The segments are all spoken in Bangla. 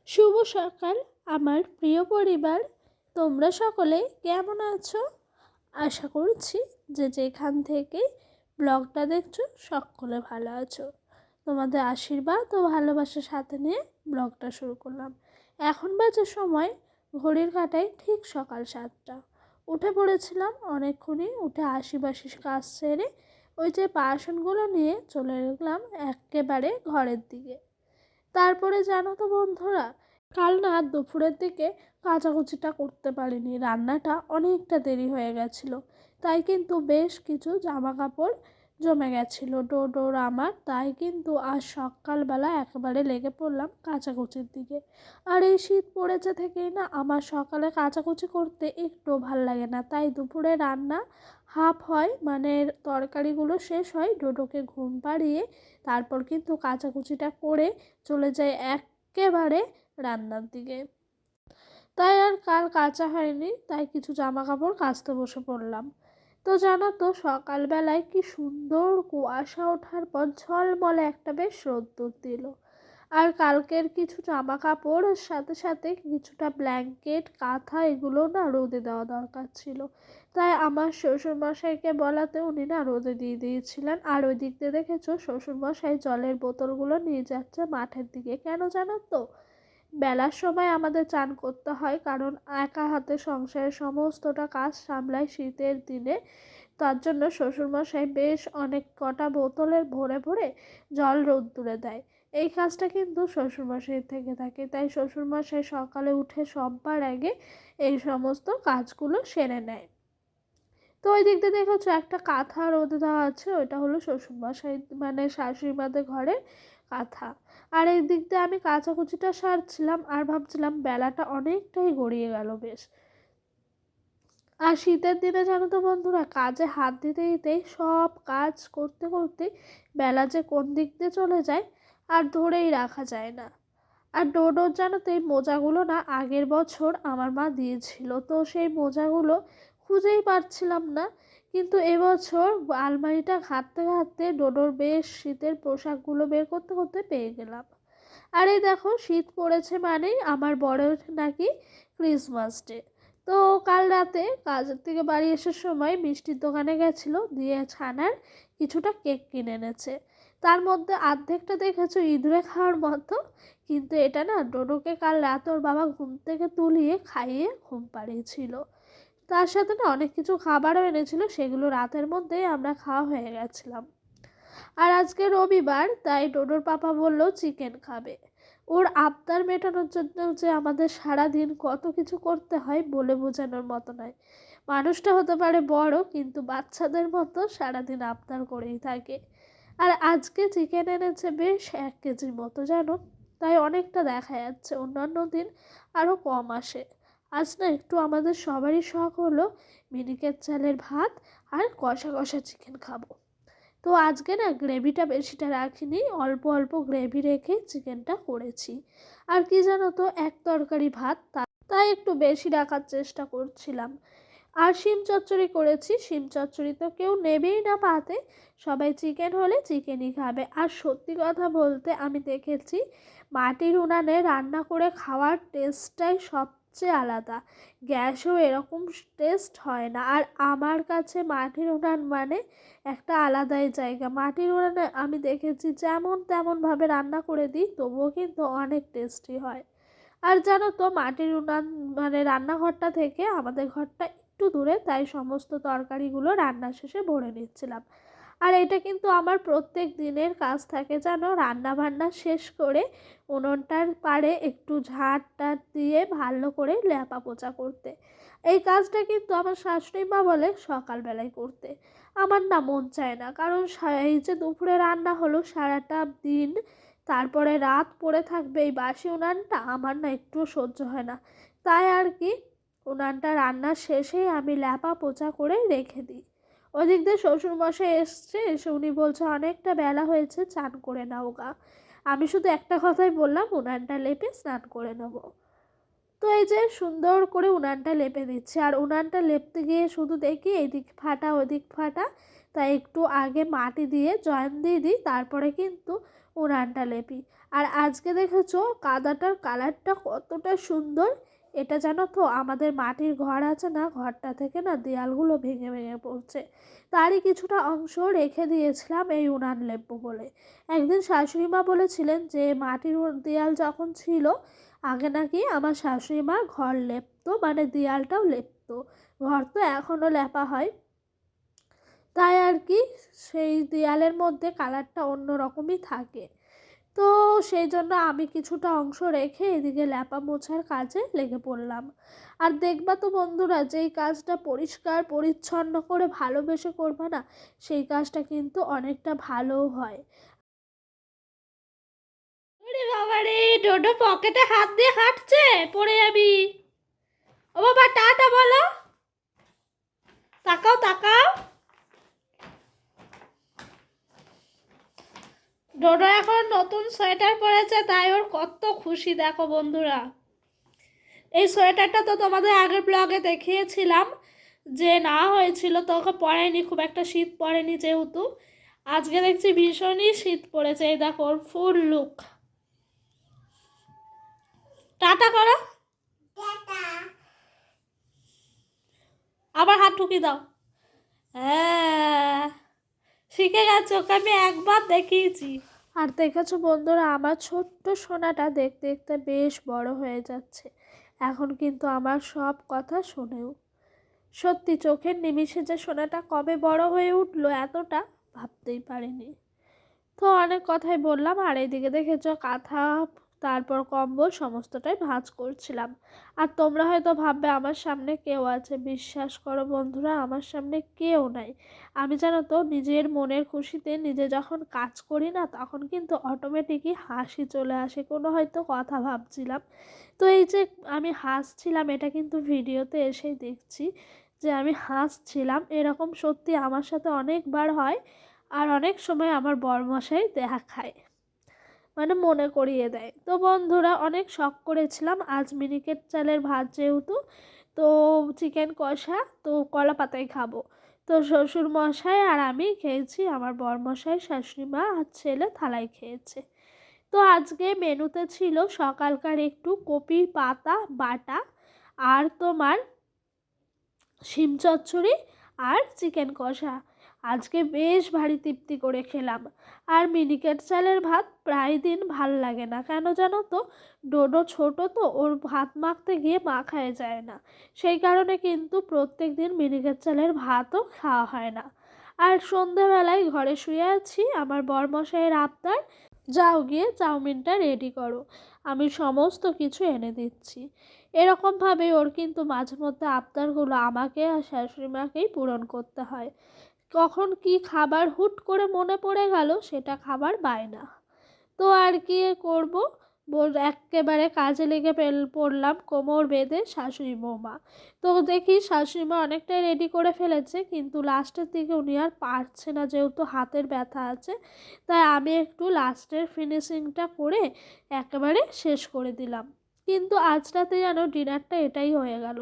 শুভ সকাল আমার প্রিয় পরিবার। তোমরা সকলে কেমন আছো? আশা করছি যে যেখান থেকে ব্লগটা দেখছো সকলে ভালো আছো। তোমাদের আশীর্বাদ ও ভালোবাসার সাথে নিয়ে ব্লগটা শুরু করলাম। এখন বাজে সময় ঘড়ির কাঁটায় ঠিক সকাল 7টা। উঠে পড়েছিলাম অনেকক্ষণই, উঠে আশিবাসি কাজ সেরে ওই যে বাসনগুলো নিয়ে চলে গেলাম একেবারে ঘরের দিকে। তারপরে জানো তো বন্ধুরা, কাল না দুপুরের দিকে কাচাকুচিটা করতে পারিনি, রান্নাটা অনেকটা দেরি হয়ে গেছিলো। তাই কিন্তু বেশ কিছু জামা কাপড় জমে গেছিলো ডোর আমার। তাই কিন্তু আজ সকালবেলা একেবারে লেগে পড়লাম কাচাকুচির দিকে। আর এই শীত পড়েছে থেকেই না আমার সকালে কাচাকুচি করতে একটু ভাল লাগে না। তাই দুপুরে রান্না হাফ হয়, মানে তরকারিগুলো শেষ হয়, ডোডোকে ঘুম পাড়িয়ে তারপর কিন্তু কাচাকুচিটা করে চলে যায় একেবারে রান্নার দিকে। তাই আর কাল কাচা হয়নি, তাই কিছু জামা কাপড় কাচতে বসে পড়লাম। তো জানো তো সকালবেলায় কি সুন্দর কুয়াশা ওঠার পর ঝলমলে একটা বেশ রোদ্দুর দিল। আর কালকের কিছু জামা কাপড়ের সাথে সাথে কিছুটা ব্ল্যাঙ্কেট কাঁথা এগুলো না রোদে দেওয়া দরকার ছিল। তাই আমার শ্বশুরমশাইকে বলাতে উনি না রোদে দিয়ে দিয়েছিলেন। আর ওই দিক দিয়ে দেখেছো শ্বশুরমশাই জলের বোতলগুলো নিয়ে যাচ্ছে মাঠের দিকে। কেন জানো তো? বেলার সময় আমাদের চান করতে হয়, কারণ একা হাতে সংসারের সমস্তটা কাজ সামলায় শীতের দিনে। তার জন্য শ্বশুরমশাই বেশ অনেক কটা বোতলের ভরে ভরে জল রোদ্দুরে দেয়। এই কাজটা কিন্তু শ্বশুরমশাই থেকে থাকে। তাই শ্বশুরমশাই সকালে উঠে সববার আগে এই সমস্ত কাজগুলো সেরে নেয়। তো ওই দিক দিয়ে দেখেছো একটা কাঁথা রোদে দেওয়া আছে, ওইটা হলো শ্বশুরমশাই মানে শাশুড়ি মাদের ঘরে কাঁথা। আর এই দিক দিয়ে আমি কাচাকুচিটা সারছিলাম আর ভাবছিলাম বেলাটা অনেকটাই গড়িয়ে গেল বেশ। আর শীতের দিনে জানো তো বন্ধুরা, কাজে হাত দিতে দিতেই সব কাজ করতে করতে বেলা যে কোন দিক দিয়ে চলে যায় আর ধরেই রাখা যায় না। আর ডোডোর জানো তো এই মোজাগুলো না আগের বছর আমার মা দিয়েছিল, তো সেই মোজাগুলো খুঁজেই পাচ্ছিলাম না। কিন্তু এবছর আলমারিটা ঘাঁটতে ঘাঁটতে ডোডোর বেশ শীতের পোশাকগুলো বের করতে করতে পেয়ে গেলাম। আর এই দেখো শীত পড়েছে মানেই আমার বড়ের নাকি ক্রিসমাস ডে। তো কাল রাতে কাজের থেকে বাড়ি আসার সময় মিষ্টির দোকানে গেছিলো, দিয়ে ছানার কিছুটা কেক কিনে এনেছে। তার মধ্যে অর্ধেকটা দেখেছো ইঁদুরে খাওয়ার মতো, কিন্তু এটা না ডোডোকে কাল রাতে ওর বাবা ঘুম থেকে তুলিয়ে খাইয়ে ঘুম পাড়িয়েছিল। তার সাথে না অনেক কিছু খাবারও এনেছিল, সেগুলো রাতের মধ্যেই আমরা খাওয়া হয়ে গেছিলাম। আর আজকে রবিবার, তাই ডোডোর পাপা বললো চিকেন খাবে। ওর আবদার মেটানোর জন্য যে আমাদের সারাদিন কত কিছু করতে হয় বলে বোঝানোর মতো নয়। মানুষটা হতে পারে বড়, কিন্তু বাচ্চাদের মতো সারাদিন আবদার করেই থাকে। আর আজকে চিকেন এনেছে বেশ 1 কেজির মতো জানো। তাই অনেকটা দেখা যাচ্ছে, অন্যান্য দিন আরও কম আসে। আজ না একটু আমাদের সবারই শখ হলো মিনিকেট চালের ভাত আর কষা কষা চিকেন খাবো। তো আজকে না গ্রেভিটা বেশিটা রাখিনি, অল্প অল্প গ্রেভি রেখে চিকেনটা করেছি। আর কি জানো তো, এক তরকারি ভাত, তাই একটু বেশি রাখার চেষ্টা করছিলাম। আর শিম চচ্চড়ি করেছি, শিম চচ্চড়ি তো কেউ নেবেই না পাতে, সবাই চিকেন হলে চিকেনই খাবে। আর সত্যি কথা বলতে আমি দেখেছি মাটির উনানে রান্না করে খাওয়ার টেস্টটাই সবচেয়ে আলাদা। গ্যাসেও এরকম টেস্ট হয় না। আর আমার কাছে মাটির উনান মানে একটা আলাদাই জায়গা। মাটির উনানে আমি দেখেছি যেমন তেমনভাবে রান্না করে দিই, তবুও কিন্তু অনেক টেস্টি হয়। আর জানো তো মাটির উনান মানে রান্নাঘরটা থেকে আমাদের ঘরটা একটু দূরে, তাই সমস্ত তরকারিগুলো রান্না শেষে ভরে নিচ্ছিলাম। আর এটা কিন্তু আমার প্রত্যেক দিনের কাজ থাকে জানো, রান্না বান্না শেষ করে উনুনটার পাড়ে একটু ঝাঁট টাট দিয়ে ভালো করে ল্যাপা পোছা করতে। এই কাজটা কিন্তু আমার শাশুড়ি মা বলে সকালবেলায় করতে। আমার না মন চায় না, কারণ এই যে দুপুরে রান্না হলো সারাটা দিন, তারপরে রাত পড়ে থাকবে এই বাসি উনানটা, আমার না একটুও সহ্য হয় না। তাই আর কি উনানটা রান্নার শেষেই আমি ল্যাপা পোছা করে রেখে দিই। ওদিক দিয়ে শ্বশুরমশাই এসছে, এসে উনি বলছে অনেকটা বেলা হয়েছে, চান করে নাও গা। আমি শুধু একটা কথাই বললাম, উনানটা লেপে স্নান করে নেব। তো এই যে সুন্দর করে উনানটা লেপে দিচ্ছে। আর উনানটা লেপতে গিয়ে শুধু দেখি এদিক ফাটা ওদিক ফাটা, তাই একটু আগে মাটি দিয়ে জয়েন দিয়ে দিই, তারপরে কিন্তু উনানটা লেপি। আর আজকে দেখেছো কাদাটার কালারটা কতটা সুন্দর। এটা জানো তো আমাদের মাটির ঘর আছে না, ঘরটা থেকে না দেয়ালগুলো ভেঙে ভেঙে পড়ছে, তারই কিছুটা অংশ রেখে দিয়েছিলাম এই উনান লেপবো বলে। একদিন শাশুড়ি মা বলেছিলেন যে মাটির দেয়াল যখন ছিল আগে নাকি আমার শাশুড়ি মা ঘর লেপতো, মানে দেয়ালটাও লেপতো। ঘর তো এখনও লেপা হয়, তাই আর কি সেই দেয়ালের মধ্যে কালারটা অন্য রকমই থাকে। তো সেই জন্য আমি কিছুটা অংশ রেখে এদিকে ল্যাপা মোছার কাজে লেগে পড়লাম। আর দেখবা তো বন্ধুরা, যেই কাজটা পরিষ্কার পরিচ্ছন্ন করে ভালোবেসে করবে না, সেই কাজটা কিন্তু অনেকটা ভালোও হয়। আরে বাবা রে, ডোডো পকেটে হাত দিয়ে হাঁটছে, পড়ে যাবি। ও বাবা টাটা বলো, তাকাও তাকাও। ডোডো এখন নতুন সোয়েটার পরেছে, তাই ওর কত খুশি দেখো বন্ধুরা। এই সোয়েটারটা তো তোমাদের আগের ব্লগে দেখিয়েছিলাম যে না হয়েছিল, তো ওকে পরেনি, খুব একটা শীত পড়েনি যেহেতু। আজকে দেখছি ভীষণই শীত পড়েছে। এই দেখো ওর ফুল লুক। টাটা করো, আবার হাত ঠুকি দাও। হ্যাঁ, শিখে গেছে, ওকে আমি একবার দেখিয়েছি। আর দেখেছো বন্ধুরা, আমার ছোট্ট সোনাটা দেখতে দেখতে বেশ বড় হয়ে যাচ্ছে। এখন কিন্তু আমার সব কথা শোনেও। সত্যি চোখের নিমিষে যে সোনাটা কবে বড় হয়ে উঠলো এতটা ভাবতেই পারিনি। তো অনেক কথাই বললাম, আর এইদিকে দেখেছো কাঁথা তারপর কম্বল সমস্তটাই ভাঁজ করছিলাম। আর তোমরা হয়তো ভাববে আমার সামনে কেউ আছে, বিশ্বাস করো বন্ধুরা, আমার সামনে কেউ নাই। আমি জানো তো নিজের মনের খুশিতে নিজে যখন কাজ করি না, তখন কিন্তু অটোমেটিকই হাসি চলে আসে, কোনো হয়তো কথা ভাবছিলাম। তো এই যে আমি হাসছিলাম, এটা কিন্তু ভিডিওতে এসেই দেখছি যে আমি হাসছিলাম। এরকম সত্যি আমার সাথে অনেকবার হয়। আর অনেক সময় আমার বরমশাই দেখায়, মানে মনে করিয়ে দেয়। তো বন্ধুরা, অনেক শখ করেছিলাম আজ মিনিকেট চালের ভাত যেহেতু, তো চিকেন কষা তো কলা পাতায় খাবো। তো শ্বশুর মশাই আর আমি খেয়েছি, আমার বরমশাই শাশুড়ি মা আর ছেলে থালায় খেয়েছে। তো আজকে মেনুতে ছিল সকালকার একটু কপি পাতা বাটা, আর তোমার শিম চচ্চড়ি, আর চিকেন কষা। আজকে বেশ ভারী তৃপ্তি করে খেলাম। আর মিনিকেট চালের ভাত প্রায় দিন ভাল লাগে না, কেন জানো তো, ডোডো ছোট তো, ওর ভাত মাখতে গিয়ে মাখায় যায় না। সেই কারণে কিন্তু প্রত্যেক দিন মিনিকেট চালের ভাতও খাওয়া হয় না। আর সন্ধ্যাবেলায় ঘরে শুয়ে আছি, আমার বরমশাইয়ের আবদার, যাও গিয়ে চাউমিনটা রেডি করো, আমি সমস্ত কিছু এনে দিচ্ছি। এরকমভাবে ওর কিন্তু মাঝে মধ্যে আবদারগুলো আমাকে আর শাশুড়ি মাকেই পূরণ করতে হয়। কখন কি খাবার হুট করে মনে পড়ে গেল, সেটা খাবার বায়না। তো আর কি করব, একেবারে কাজে লেগে পড়লাম কোমর বেঁধে শাশুড়ি বৌমা। তো দেখি শাশুড়ি মা অনেকটাই রেডি করে ফেলেছে, কিন্তু লাস্টের দিকে উনি আর পারছে না, যেহেতু হাতের ব্যথা আছে। তাই আমি একটু লাস্টের ফিনিশিংটা করে একেবারে শেষ করে দিলাম। কিন্তু আজ রাতে যেন ডিনারটা এটাই হয়ে গেল।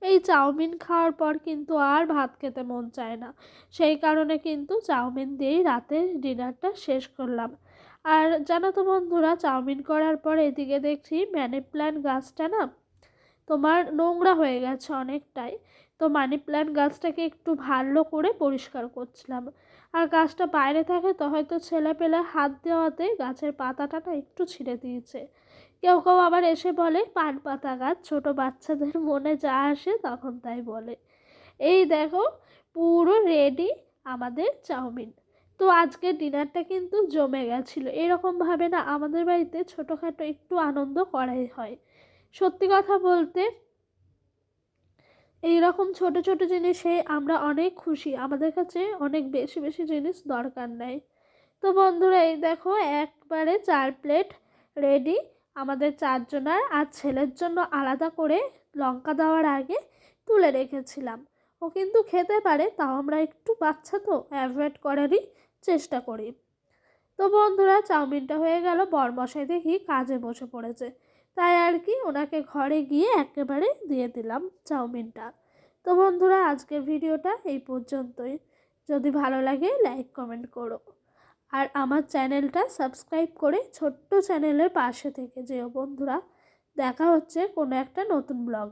এই চাউমিন খাওয়ার পর কিন্তু আর ভাত খেতে মন চায় না, সেই কারণে কিন্তু চাউমিন দিয়েই রাতের ডিনারটা শেষ করলাম। আর জানো তো বন্ধুরা, চাউমিন করার পর এদিকে দেখছি মানি প্ল্যান্ট গাছটা না তোমার নোংরা হয়ে গেছে অনেকটাই। তো মানি প্ল্যান্ট গাছটাকে একটু ভালো করে পরিষ্কার করছিলাম। আর গাছটা বাইরে থাকে তো হয়তো ছেলেপেলে হাত দেওয়াতে গাছের পাতাটা না একটু ছিঁড়ে দিয়েছে। কেউ কেউ আবার এসে বলে পান পাতা গাছ, ছোট বাচ্চাদের মনে যা আসে তখন তাই বলে। এই দেখো পুরো রেডি আমাদের চাউমিন। তো আজকের ডিনারটা কিন্তু জমে গেছিলো। এরকমভাবে না আমাদের বাড়িতে ছোটোখাটো একটু আনন্দ করাই হয়। সত্যি কথা বলতে এইরকম ছোট ছোট জিনিসে আমরা অনেক খুশি, আমাদের কাছে অনেক বেশি বেশি জিনিস দরকার নেই। তো বন্ধুরা, এই দেখো একবারে 4 প্লেট রেডি আমাদের চারজনার। আর ছেলের জন্য আলাদা করে লঙ্কা দেওয়ার আগে তুলে রেখেছিলাম। ও কিন্তু খেতে পারে, তাও আমরা একটু বাচ্চা তো অ্যাভয়েড করারই চেষ্টা করি। তো বন্ধুরা, চাউমিনটা হয়ে গেল, বরমশাই দেখি কাজে বসে পড়েছে, তাই আর কি ওনাকে ঘরে গিয়ে একেবারে দিয়ে দিলাম চাউমিনটা। তো বন্ধুরা, আজকের ভিডিওটা এই পর্যন্তই। যদি ভালো লাগে লাইক কমেন্ট করো। আর আমার চ্যানেলটা সাবস্ক্রাইব করে ছোট্ট চ্যানেলের পাশে থেকে যেও বন্ধুরা। দেখা হচ্ছে কোনো একটা নতুন ব্লগ।